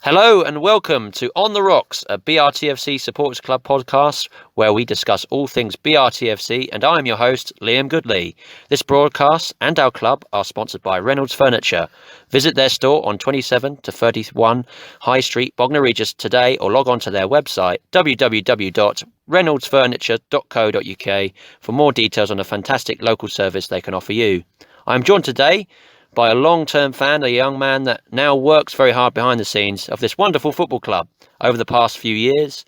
Hello and welcome to On the Rocks, a BRTFC Supporters Club podcast where we discuss all things BRTFC, and I'm your host, Liam Goodley. This broadcast and our club are sponsored by Reynolds Furniture. Visit their store on 27 to 31 High Street, Bognor Regis today, or log on to their website www.reynoldsfurniture.co.uk for more details on the fantastic local service they can offer you. I'm joined today by a long-term fan, a young man that now works very hard behind the scenes of this wonderful football club. Over the past few years,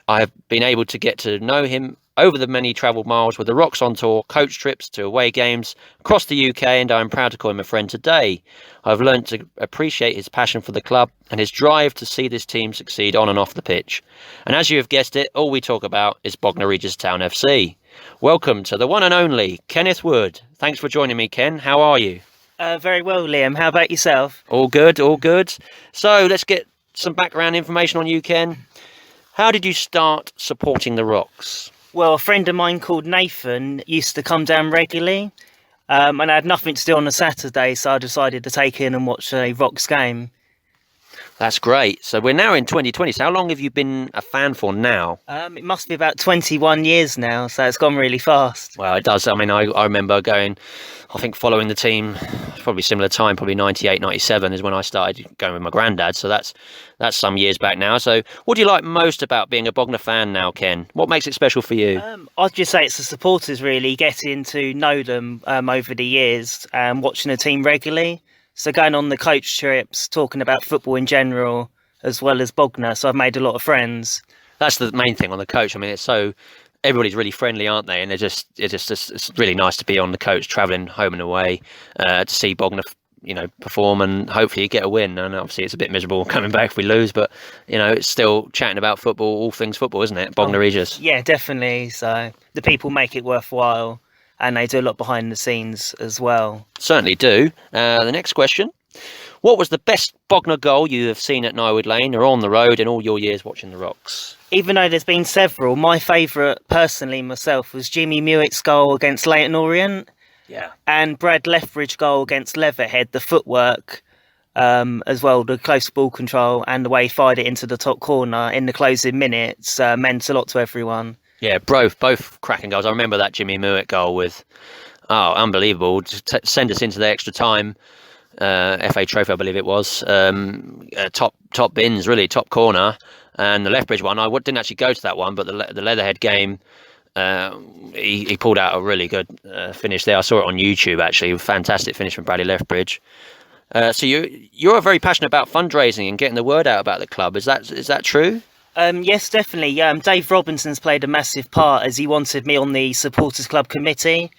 I have been able to get to know him over the many travelled miles with the Rocks on tour, coach trips to away games across the UK, and I'm proud to call him a friend today. I've learned to appreciate his passion for the club and his drive to see this team succeed on and off the pitch. And as you have guessed it, all we talk about is Bognor Regis Town FC. Welcome to the one and only Kenneth Wood. Thanks for joining me, Ken. How are you? Very well, Liam. How about yourself? All good, all good. So let's get some background information on you, Ken. How did you start supporting the Rocks? Well, a friend of mine called Nathan used to come down regularly, and I had nothing to do on a Saturday, so I decided to take in and watch a Rocks game. That's great. So we're now in 2020. So how long have you been a fan for now? It must be about 21 years now, so it's gone really fast. Well, it does. I mean, I remember going, I think following the team, probably similar time, probably 98, 97 is when I started going with my granddad. So that's some years back now. So what do you like most about being a Bogner fan now, Ken? What makes it special for you? I'd just say it's the supporters, really, getting to know them over the years and watching the team regularly. So going on the coach trips, talking about football in general, as well as Bognor. So I've made a lot of friends. That's the main thing on the coach. I mean, everybody's really friendly, aren't they? And it's really nice to be on the coach, travelling home and away, to see Bognor, perform and hopefully get a win. And obviously it's a bit miserable coming back if we lose, but it's still chatting about football, all things football, isn't it? Bognor Regis. Yeah, definitely. So the people make it worthwhile. And they do a lot behind the scenes as well. Certainly do. The next question. What was the best Bognor goal you have seen at Nywood Lane or on the road in all your years watching the Rocks? Even though there's been several, my favourite, personally myself, was Jimmy Mewick's goal against Leyton Orient. Yeah. And Brad Lethbridge goal against Leatherhead, the footwork, as well, the close ball control and the way he fired it into the top corner in the closing minutes meant a lot to everyone. Yeah, both cracking goals. I remember that Jimmy Mewick goal with, unbelievable. To send us into the extra time, FA Trophy, I believe it was. Top bins, really, top corner. And the Lethbridge one, I didn't actually go to that one, but the Leatherhead game, he pulled out a really good finish there. I saw it on YouTube, actually. Fantastic finish from Bradley Lethbridge. So you're very passionate about fundraising and getting the word out about the club. Is that true? Yes, definitely. Dave Robinson's played a massive part as he wanted me on the Supporters Club committee.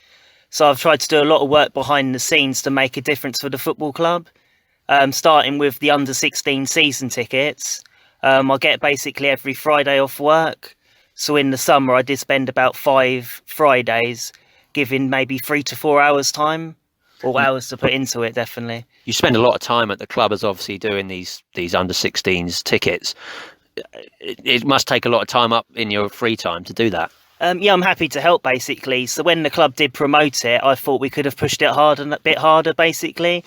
So I've tried to do a lot of work behind the scenes to make a difference for the football club, starting with the under-16 season tickets. I get basically every Friday off work. So in the summer, I did spend about 5 Fridays, giving maybe 3 to 4 hours time, or hours to put into it, definitely. You spend a lot of time at the club as obviously doing these under-16s tickets. It must take a lot of time up in your free time to do that. Yeah, I'm happy to help, basically. So when the club did promote it, I thought we could have pushed it a bit harder, basically.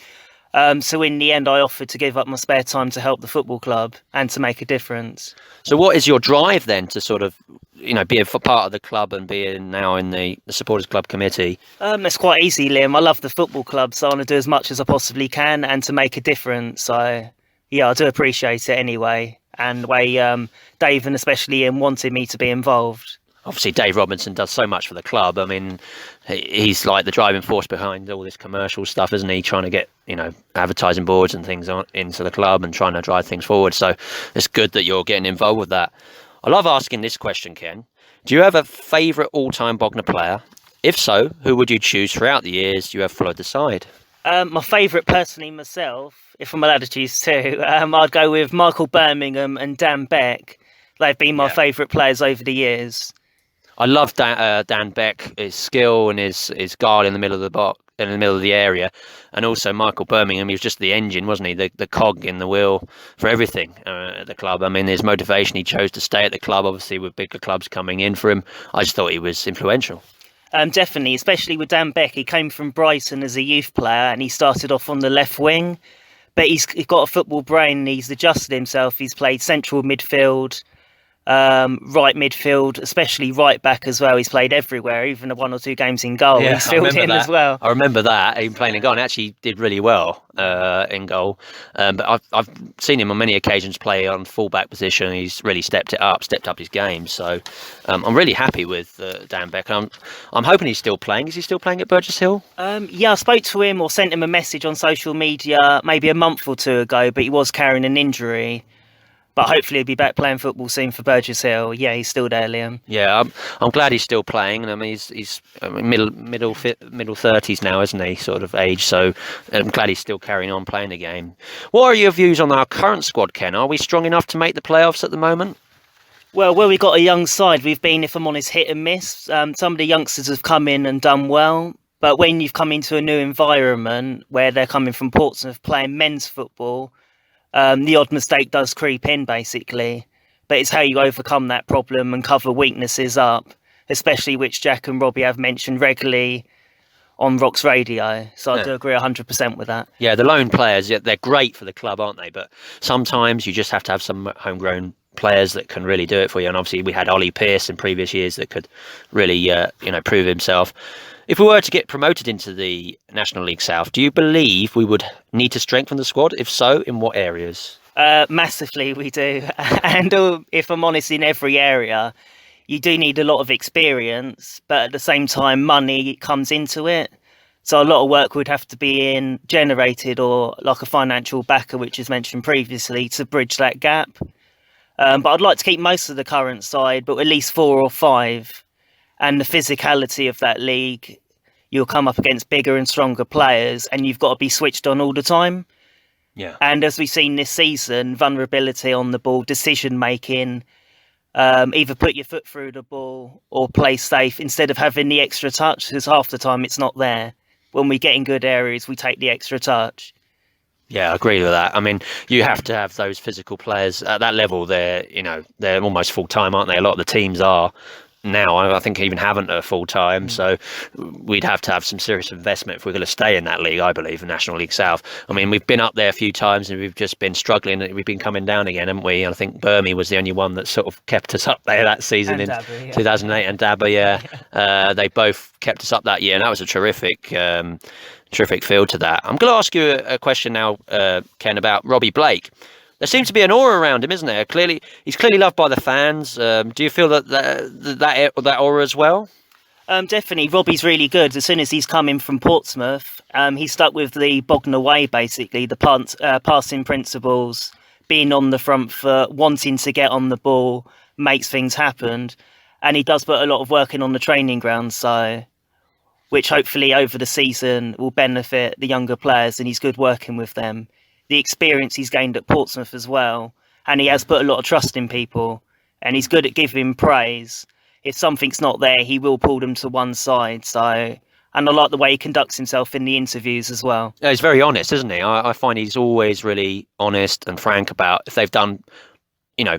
So in the end, I offered to give up my spare time to help the football club and to make a difference. So what is your drive then to sort of, be a part of the club and be now in the Supporters Club committee? It's quite easy, Liam. I love the football club, so I want to do as much as I possibly can and to make a difference. So, yeah, I do appreciate it anyway. And the way Dave and especially Ian wanted me to be involved. Obviously, Dave Robinson does so much for the club. I mean, he's like the driving force behind all this commercial stuff, isn't he? Trying to get, advertising boards and things into the club and trying to drive things forward. So it's good that you're getting involved with that. I love asking this question, Ken. Do you have a favourite all-time Bognor player? If so, who would you choose throughout the years you have followed the side? My favourite, personally, myself, if I'm allowed to choose two, I'd go with Michael Birmingham and Dan Beck. They've been my favourite players over the years. I love Dan Beck, his skill and his guard in the middle of the box, in the middle of the area, and also Michael Birmingham. He was just the engine, wasn't he? The cog in the wheel for everything at the club. I mean, his motivation. He chose to stay at the club, obviously with bigger clubs coming in for him. I just thought he was influential. Definitely, especially with Dan Beck. He came from Brighton as a youth player, and he started off on the left wing. but he's got a football brain. He's adjusted himself. He's played central midfield, right midfield, especially right back as well. He's played everywhere, even the 1 or 2 games in goal. Yeah, He's filled in as well. I remember that, even playing in goal, and actually did really well in goal. But I've seen him on many occasions play on full-back position. He's really stepped up his game. So I'm really happy with Dan Beck. I'm hoping he's still playing. Is he still playing at Burgess Hill? Yeah, I spoke to him or sent him a message on social media maybe a month or 2 ago, but he was carrying an injury. But hopefully he'll be back playing football soon for Burgess Hill. Yeah, he's still there, Liam. Yeah, I'm glad he's still playing. I mean, he's middle 30s now, isn't he? Sort of age. So I'm glad he's still carrying on playing the game. What are your views on our current squad, Ken? Are we strong enough to make the playoffs at the moment? Well, where we've got a young side, we've been, if I'm honest, hit and miss. Some of the youngsters have come in and done well. But when you've come into a new environment where they're coming from Portsmouth playing men's football, the odd mistake does creep in, basically. But it's how you overcome that problem and cover weaknesses up, especially which Jack and Robby have mentioned regularly on Rocks Radio. So I do agree 100% with that. Yeah, the lone players, they're great for the club, aren't they? But sometimes you just have to have some homegrown players that can really do it for you. And obviously we had Ollie Pearce in previous years that could really, prove himself. If we were to get promoted into the National League South, do you believe we would need to strengthen the squad? If so, in what areas? Massively, we do. And if I'm honest, in every area, you do need a lot of experience, but at the same time, money comes into it. So a lot of work would have to be generated or like a financial backer, which is mentioned previously, to bridge that gap. But I'd like to keep most of the current side, but at least 4 or 5. And the physicality of that league, you'll come up against bigger and stronger players, and you've got to be switched on all the time. Yeah. And as we've seen this season, vulnerability on the ball, decision making, either put your foot through the ball or play safe instead of having the extra touch, because half the time it's not there. When we get in good areas, we take the extra touch. Yeah, I agree with that. I mean, you have to have those physical players at that level. They're almost full time, aren't they? A lot of the teams are now. I think even haven't full time. So we'd have to have some serious investment if we're going to stay in that league, I believe, in National League South. I mean, we've been up there a few times and we've just been struggling. We've been coming down again, haven't we? And I think Birmingham was the only one that sort of kept us up there that season in 2008, and Dabba, they both kept us up that year, and that was a terrific field to that. I'm going to ask you a question now, Ken, about Robby Blake. There seems to be an aura around him, isn't there? He's clearly loved by the fans. Do you feel that aura as well? Definitely. Robby's really good. As soon as he's come in from Portsmouth, he's stuck with the Bognor way, basically, the passing principles, being on the front foot, wanting to get on the ball, makes things happen. And he does put a lot of work in on the training ground, so which hopefully over the season will benefit the younger players, and he's good working with them. The experience he's gained at Portsmouth as well, and he has put a lot of trust in people, and he's good at giving praise. If something's not there, he will pull them to one side. So, and I like the way he conducts himself in the interviews as well. Yeah, he's very honest, isn't he? I find he's always really honest and frank about if they've done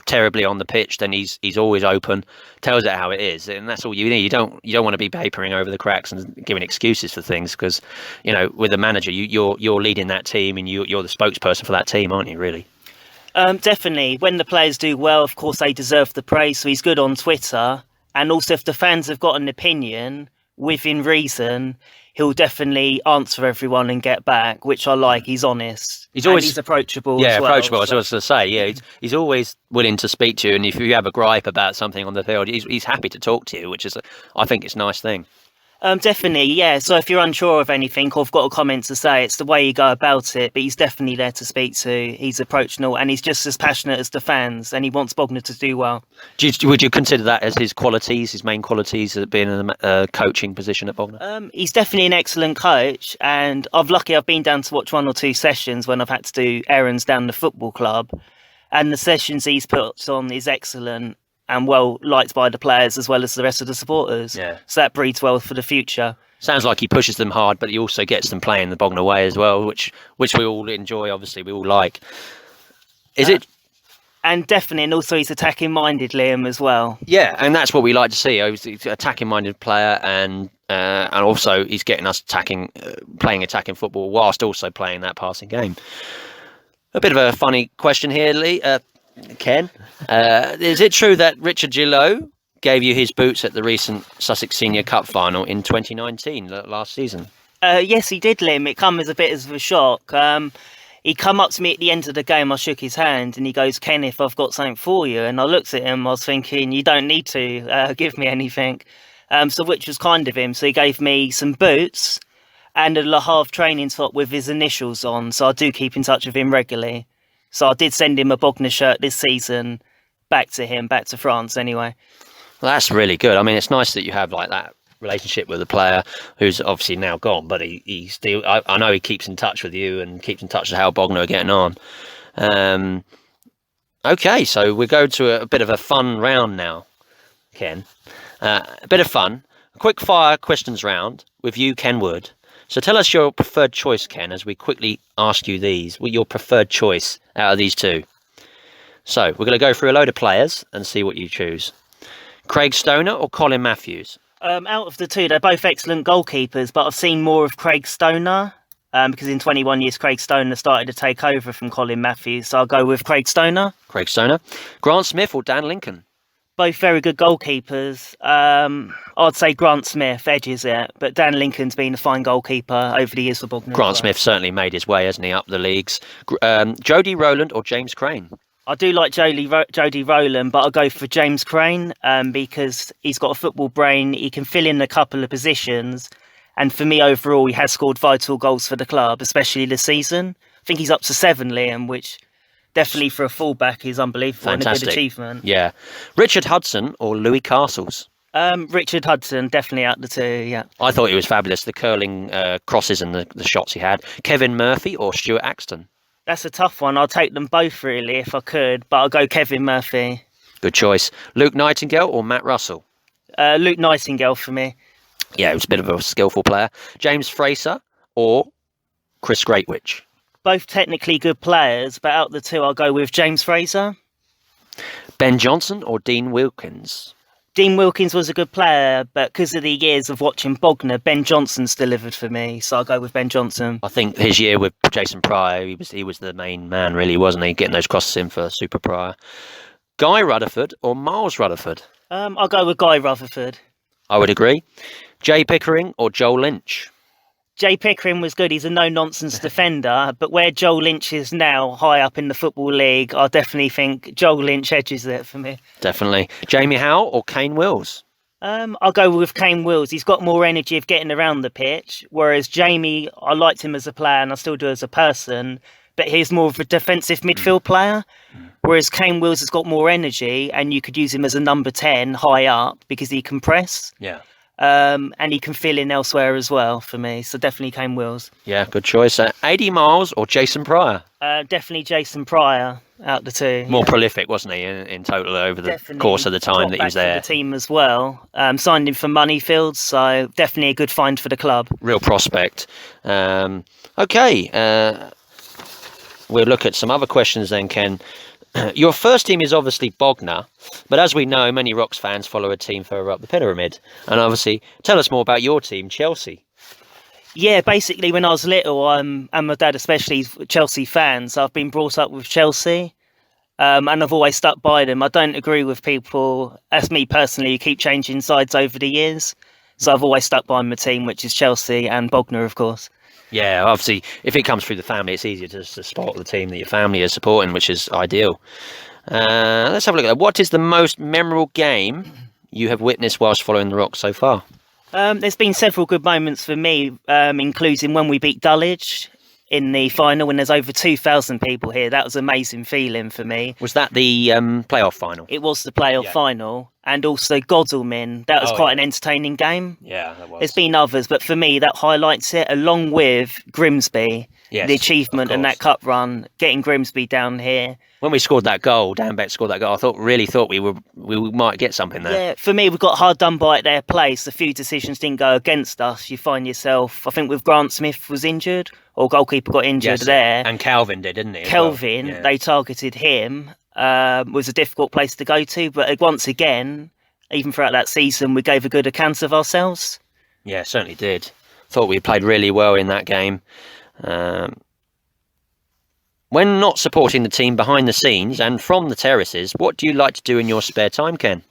terribly on the pitch, then he's always open, tells it how it is, and that's all you need. You don't want to be papering over the cracks and giving excuses for things, because with a manager, you're leading that team, and you're the spokesperson for that team, aren't you? Really. Definitely. When the players do well, of course they deserve the praise. So he's good on Twitter, and also if the fans have got an opinion within reason, he'll definitely answer everyone and get back, which I like. He's honest. He's approachable. Yeah, as well, approachable. so. I was going to say, yeah, he's always willing to speak to you, and if you have a gripe about something on the field, he's happy to talk to you, which is, I think, it's a nice thing. Definitely, yeah. So if you're unsure of anything or have got a comment to say, it's the way you go about it. But he's definitely there to speak to. He's approachable, and he's just as passionate as the fans, and he wants Bognor to do well. Would you consider that as his qualities, his main qualities, being in a coaching position at Bognor? He's definitely an excellent coach, and I've been down to watch 1 or 2 sessions when I've had to do errands down the football club, and the sessions he's put on is excellent and well liked by the players as well as the rest of the supporters. Yeah. So that breeds well for the future. Sounds like he pushes them hard, but he also gets them playing the Bognor way as well, which we all enjoy. Obviously, we all like. Is it? And definitely, and also he's attacking minded, Liam, as well. Yeah, and that's what we like to see. He's an attacking minded player, and also he's getting us playing attacking football whilst also playing that passing game. A bit of a funny question here, Ken. Is it true that Richard Gillot gave you his boots at the recent Sussex Senior Cup final in 2019, last season? Yes, he did, Liam. It come as a bit of a shock. He come up to me at the end of the game. I shook his hand and he goes, "Kenneth, I've got something for you." And I looked at him. I was thinking, you don't need to give me anything. So which was kind of him. So he gave me some boots and a Le Havre training top with his initials on. So I do keep in touch with him regularly. So I did send him a Bognor shirt this season back to France anyway. Well, that's really good. I mean, it's nice that you have like that relationship with a player who's obviously now gone, but he still, I know he keeps in touch with you and keeps in touch with how Bognor are getting on. Okay, so we go to a bit of a fun round now, Ken. A bit of fun. A quick fire questions round with you, Ken Wood. So tell us your preferred choice, Ken, as we quickly ask you these. What your preferred choice out of these two? So we're going to go through a load of players and see what you choose. Craig Stoner or Colin Matthews? Out of the two, they're both excellent goalkeepers, but I've seen more of Craig Stoner because in 21 years, Craig Stoner started to take over from Colin Matthews. So I'll go with Craig Stoner. Craig Stoner. Grant Smith or Dan Lincoln? Both very good goalkeepers. I'd say Grant Smith edges it, but Dan Lincoln's been a fine goalkeeper over the years for Bognor. Grant Smith certainly made his way, hasn't he, up the leagues. Jody Rowland or James Crane? I do like Jody Rowland, but I'll go for James Crane because he's got a football brain. He can fill in a couple of positions. And for me, overall, he has scored vital goals for the club, especially this season. I think he's up to 7, Liam, which definitely for a fullback is unbelievable. Fantastic. And a good achievement. Yeah. Richard Hudson or Louis Castles? Richard Hudson, definitely out the two, yeah. I thought he was fabulous, the curling crosses and the shots he had. Kevin Murphy or Stuart Axton? That's a tough one. I'll take them both, really, if I could, but I'll go Kevin Murphy. Good choice. Luke Nightingale or Matt Russell? Luke Nightingale for me. Yeah, he was a bit of a skillful player. James Fraser or Chris Greatwich? Both technically good players, but out of the two, I'll go with James Fraser. Ben Johnson or Dean Wilkins? Dean Wilkins was a good player, but because of the years of watching Bognor, Ben Johnson's delivered for me, so I'll go with Ben Johnson. I think his year with Jason Pryor, he was the main man, really, wasn't he? Getting those crosses in for Super Pryor. Guy Rutherford or Miles Rutherford? I'll go with Guy Rutherford. I would agree. Jay Pickering or Joel Lynch? Jay Pickering was good. He's a no-nonsense defender, but where Joel Lynch is now, high up in the Football League, I definitely think Joel Lynch edges it for me. Definitely. Jamie Howell or Kane Wills? I'll go with Kane Wills. He's got more energy of getting around the pitch, whereas Jamie, I liked him as a player and I still do as a person, but he's more of a defensive midfield player, whereas Kane Wills has got more energy and you could use him as a number 10 high up because he can press. Yeah. And he can fill in elsewhere as well for me. So definitely Kane Wills. Yeah, good choice. 80 Miles or Jason Pryor? Definitely Jason Pryor out the two. More prolific, wasn't he, in total over the course of the time that he was there? The team as well. Signed him from Moneyfields, so definitely a good find for the club. Real prospect. Okay, we'll look at some other questions then, Ken. Your first team is obviously Bognor, but as we know, many Rocks fans follow a team further up the pyramid. And obviously, tell us more about your team, Chelsea. Yeah, basically when I was little, and my dad especially, Chelsea fans, I've been brought up with Chelsea, and I've always stuck by them. I don't agree with people, as me personally, who keep changing sides over the years. So I've always stuck by my team, which is Chelsea and Bognor, of course. Yeah, obviously, if it comes through the family, it's easier to support the team that your family is supporting, which is ideal. Let's have a look at that. What is the most memorable game you have witnessed whilst following the Rocks so far? There's been several good moments for me, including when we beat Dulwich in the final when there's over 2,000 people here. That was an amazing feeling for me. Was that the playoff final? It was the playoff final. And also Godalming. That was quite an entertaining game. Yeah, that was. There's been others, but for me, that highlights it, along with Grimsby, the achievement and that cup run, getting Grimsby down here. When we scored that goal, Dan Beck scored that goal, I really thought we might get something there. Yeah, for me, we got hard done by at their place. A few decisions didn't go against us. You find yourself, I think with Grant Smith was injured, or goalkeeper got injured there. And Calvin did, didn't he? Kelvin, they targeted him. Was a difficult place to go to, but once again, even throughout that season, we gave a good account of ourselves. Yeah, certainly did. Thought we played really well in that game. When not supporting the team behind the scenes and from the terraces, what do you like to do in your spare time, Ken?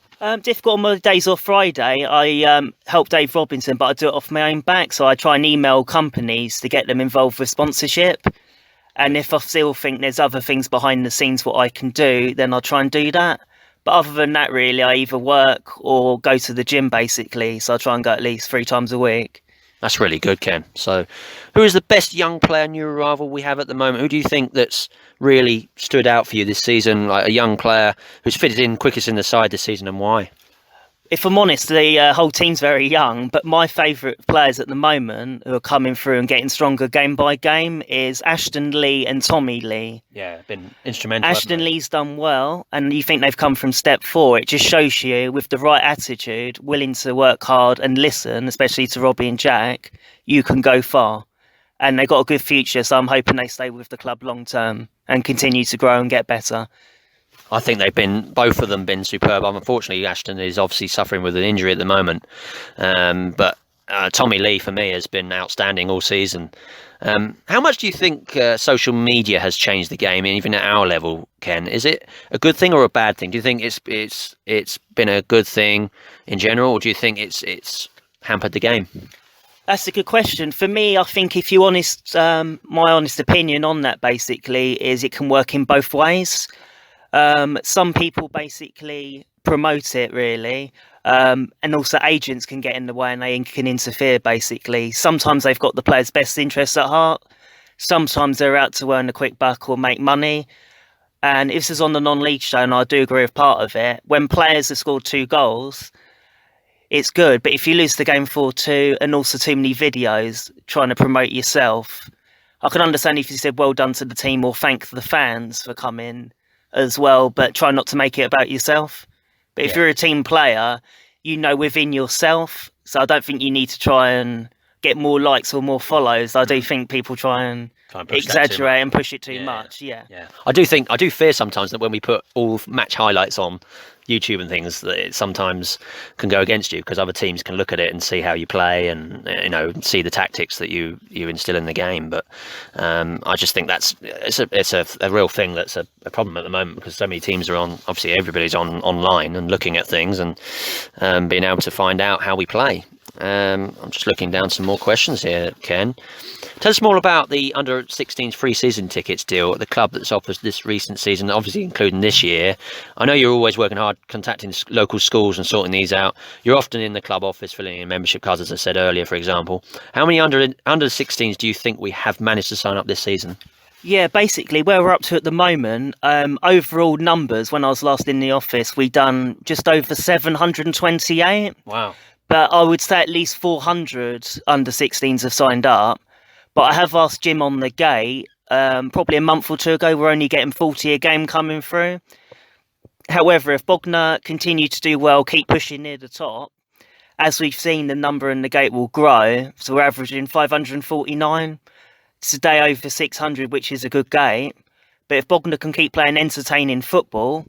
Difficult on my days off Friday. I help Dave Robinson, but I do it off my own back. So I try and email companies to get them involved with sponsorship. And if I still think there's other things behind the scenes what I can do, then I'll try and do that. But other than that, really, I either work or go to the gym, basically. So I try and go at least 3 times a week. That's really good, Ken. So who is the best young player new arrival we have at the moment? Who do you think that's really stood out for you this season, like a young player who's fitted in quickest in the side this season, and why? If I'm honest, the whole team's very young, but my favourite players at the moment who are coming through and getting stronger game by game is Ashton Lee and Tommy Lee. Yeah, been instrumental. Ashton Lee's done well, and you think they've come from step 4. It just shows you, with the right attitude, willing to work hard and listen, especially to Robby and Jack, you can go far. And they've got a good future, so I'm hoping they stay with the club long term and continue to grow and get better. I think both of them been superb. Unfortunately, Ashton is obviously suffering with an injury at the moment. But Tommy Lee, for me, has been outstanding all season. How much do you think social media has changed the game, even at our level, Ken? Is it a good thing or a bad thing? Do you think it's been a good thing in general, or do you think it's hampered the game? That's a good question. For me, I think if you my honest opinion on that basically is it can work in both ways. Some people basically promote it really, and also agents can get in the way and they can interfere basically. Sometimes they've got the players' best interests at heart. Sometimes they're out to earn a quick buck or make money. And if this is on the non-league show, and I do agree with part of it, when players have scored 2 goals, it's good. But if you lose the game 4-2 and also too many videos trying to promote yourself, I can understand if you said well done to the team or thank the fans for coming as well, but try not to make it about yourself. But if you're a team player, you know within yourself, so I don't think you need to try and get more likes or more follows. I do think people try and exaggerate and push it too much. Yeah. I do fear sometimes that when we put all match highlights on YouTube and things, that it sometimes can go against you, because other teams can look at it and see how you play and see the tactics that you instill in the game. But I just think it's a real thing that's a problem at the moment, because so many teams are on. Obviously, everybody's online and looking at things and being able to find out how we play. I'm just looking down some more questions here, Ken. Tell us more about the under-16s free season tickets deal at the club that's offered this recent season, obviously including this year. I know you're always working hard contacting local schools and sorting these out. You're often in the club office filling in membership cards, as I said earlier, for example. How many under-16s do you think we have managed to sign up this season? Yeah, basically where we're up to at the moment, overall numbers, when I was last in the office, we done just over 728. Wow. But I would say at least 400 under-16s have signed up. But I have asked Jim on the gate, probably a month or 2 ago, we're only getting 40 a game coming through. However, if Bognor continue to do well, keep pushing near the top, as we've seen, the number in the gate will grow. So we're averaging 549. Today over 600, which is a good gate. But if Bognor can keep playing entertaining football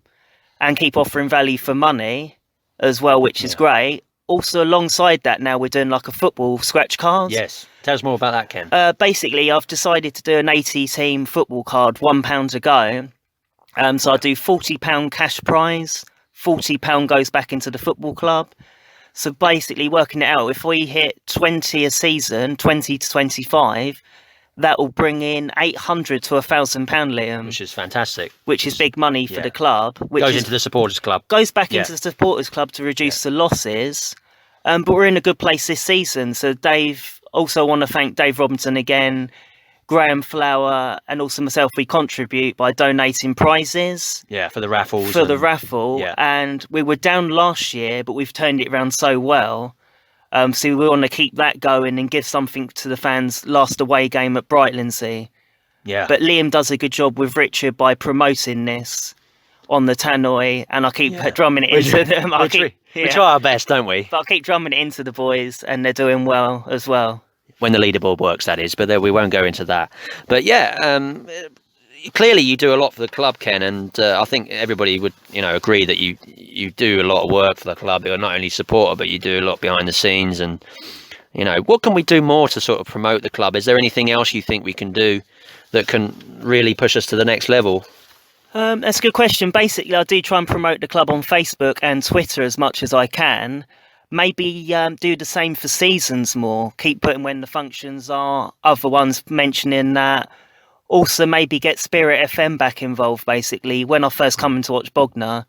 and keep offering value for money as well, which is great. Also, alongside that, now we're doing like a football scratch card. Yes. Tell us more about that, Ken. Basically, I've decided to do an 80-team football card, £1 a go. So I do £40 cash prize, £40 goes back into the football club. So basically, working it out, if we hit 20 a season, 20 to 25, that will bring in £800 to £1,000, Liam. Which is fantastic. Which is big money for the club. Which goes into the supporters club. Goes back into the supporters club to reduce the losses. But we're in a good place this season. So Dave, also want to thank Dave Robinson again, Graham Flower, and also myself. We contribute by donating prizes. Yeah, for the raffles. For the raffle. Yeah. And we were down last year, but we've turned it around so well. So we want to keep that going and give something to the fans last away game at Brightlingsea. Yeah. But Liam does a good job with Richard by promoting this on the tannoy, and I keep drumming it into them. We try our best, don't we? But I'll keep drumming it into the boys, and they're doing well as well. When the leaderboard works, that is. But we won't go into that. But clearly you do a lot for the club, Ken, and I think everybody would agree that you do a lot of work for the club. You're not only supporter, but you do a lot behind the scenes. And what can we do more to sort of promote the club? Is there anything else you think we can do that can really push us to the next level? That's a good question. Basically, I do try and promote the club on Facebook and Twitter as much as I can. Maybe do the same for seasons more. Keep putting when the functions are, other ones mentioning that. Also, maybe get Spirit FM back involved, basically. When I first come in to watch Bognor,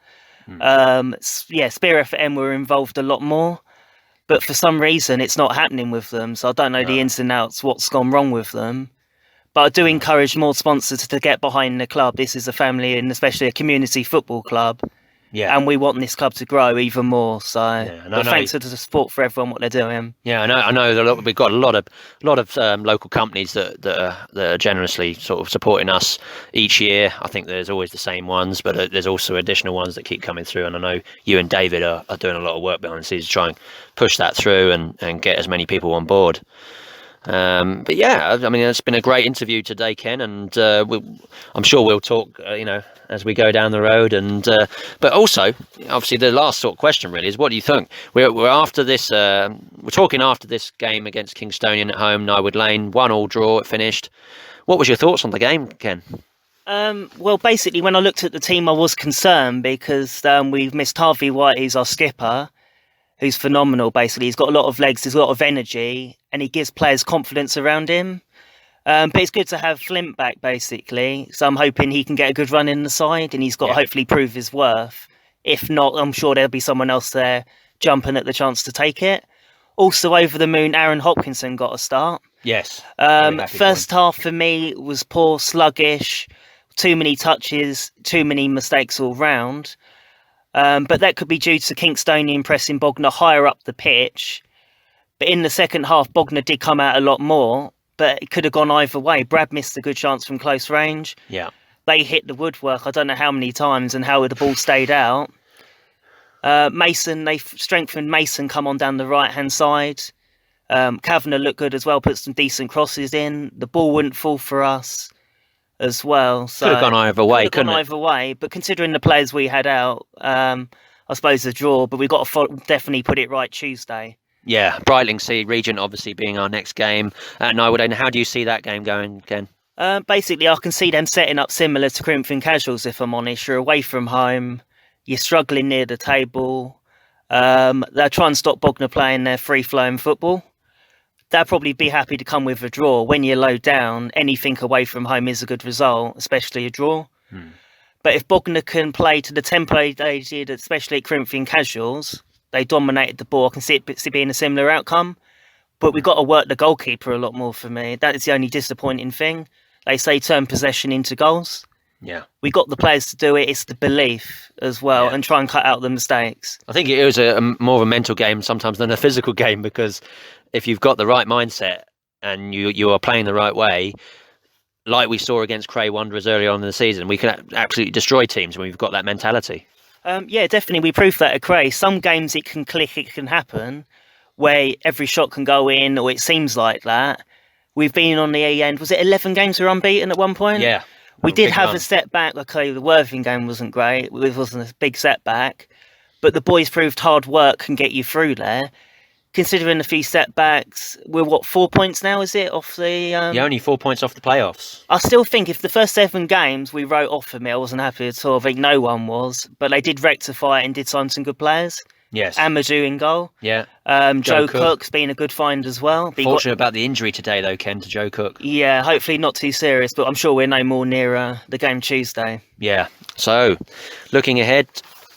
Spirit FM were involved a lot more. But for some reason, it's not happening with them. So I don't know the ins and outs, what's gone wrong with them. But I do encourage more sponsors to get behind the club. This is a family and especially a community football club. Yeah. And we want this club to grow even more. So thanks for the support for everyone, what they're doing. Yeah, I know we've got a lot of local companies that are generously sort of supporting us each year. I think there's always the same ones, but there's also additional ones that keep coming through. And I know you and David are doing a lot of work behind the scenes to try and push that through and get as many people on board. But yeah, I mean, it's been a great interview today, Ken, and I'm sure we'll talk, as we go down the road. And but also, obviously, the last sort of question really is, what do you think? We're after this. We're talking after this game against Kingstonian at home, Nywood Lane, 1-1 draw. It finished. What was your thoughts on the game, Ken? Well, basically, when I looked at the team, I was concerned because we've missed Harvey White, who's our skipper, who's phenomenal. Basically, he's got a lot of legs, he's got a lot of energy, and he gives players confidence around him. But it's good to have Flint back, basically. So I'm hoping he can get a good run in the side, and he's got to hopefully prove his worth. If not, I'm sure there'll be someone else there jumping at the chance to take it. Also, over the moon, Aaron Hopkinson got a start. Yes. First half for me was poor, sluggish, too many touches, too many mistakes all round. But that could be due to Kingstonian pressing Bognor higher up the pitch. But in the second half, Bognor did come out a lot more, but it could have gone either way. Brad missed a good chance from close range. Yeah. They hit the woodwork, I don't know how many times, and how the ball stayed out. Mason, they strengthened Mason, come on down the right-hand side. Kavanagh looked good as well, put some decent crosses in. The ball wouldn't fall for us as well. So could have gone either way, couldn't it? Either way, but considering the players we had out, I suppose a draw, but we've got to definitely put it right Tuesday. Yeah, Brightlingsea Regent obviously being our next game at Nywood. And how do you see that game going, Ken? Basically, I can see them setting up similar to Corinthian Casuals, if I'm honest. You're away from home, you're struggling near the table. They'll try and stop Bognor playing their free-flowing football. They'll probably be happy to come with a draw. When you're low down, anything away from home is a good result, especially a draw. But if Bognor can play to the tempo they did, especially at Corinthian Casuals, they dominated the ball. I can see it being a similar outcome. But we've got to work the goalkeeper a lot more for me. That is the only disappointing thing. They say turn possession into goals. Yeah. We got the players to do it. It's the belief as well, and try and cut out the mistakes. I think it was more of a mental game sometimes than a physical game, because if you've got the right mindset and you are playing the right way, like we saw against Cray Wanderers earlier on in the season, we can absolutely destroy teams when we've got that mentality. Yeah, definitely. We proved that at Cray. Some games it can click, it can happen, where every shot can go in, or it seems like that. We've been on the end. Was it 11 games we were unbeaten at one point? Yeah. We did have a setback. Okay, the Worthing game wasn't great. It wasn't a big setback. But the boys proved hard work can get you through there. Considering a few setbacks, we're 4 points now, is it, off the... You're only 4 points off the playoffs. I still think if the first 7 games we wrote off for me, I wasn't happy at all. I think no one was. But they did rectify it and did sign some good players. Yes. Amadou in goal. Yeah. Joe Cook's been a good find as well. Fortunate about the injury today, though, Ken, to Joe Cook. Yeah, hopefully not too serious, but I'm sure we're no more near the game Tuesday. Yeah. So, looking ahead,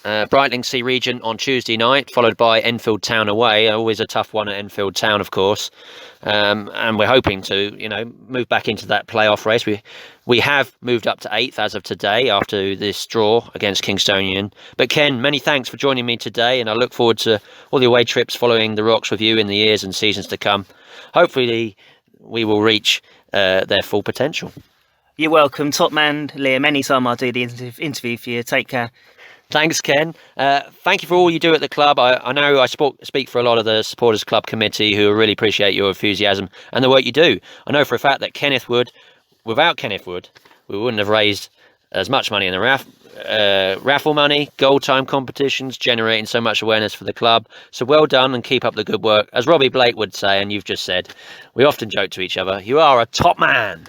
Brightlingsea Regent on Tuesday night, followed by Enfield Town away. Always a tough one at Enfield Town, of course. And we're hoping to, move back into that playoff race. We have moved up to 8th as of today after this draw against Kingstonian. But Ken, many thanks for joining me today, and I look forward to all the away trips following the Rocks with you in the years and seasons to come. Hopefully, we will reach their full potential. You're welcome, top man, Liam. Anytime I do the interview for you, take care. Thanks, Ken. Thank you for all you do at the club. I know I speak for a lot of the Supporters Club Committee who really appreciate your enthusiasm and the work you do. I know for a fact that without Kenneth Wood, we wouldn't have raised as much money in the raffle money, goal time competitions, generating so much awareness for the club. So well done and keep up the good work. As Robby Blake would say, and you've just said, we often joke to each other, you are a top man.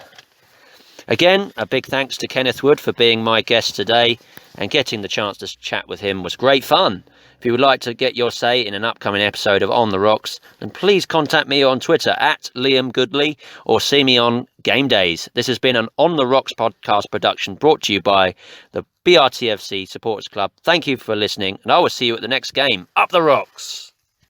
Again, a big thanks to Kenneth Wood for being my guest today, and getting the chance to chat with him was great fun. If you would like to get your say in an upcoming episode of On the Rocks, then please contact me on Twitter at Liam Goodley, or see me on Game Days. This has been an On the Rocks podcast production brought to you by the BRTFC Supporters Club. Thank you for listening, and I will see you at the next game. Up the Rocks!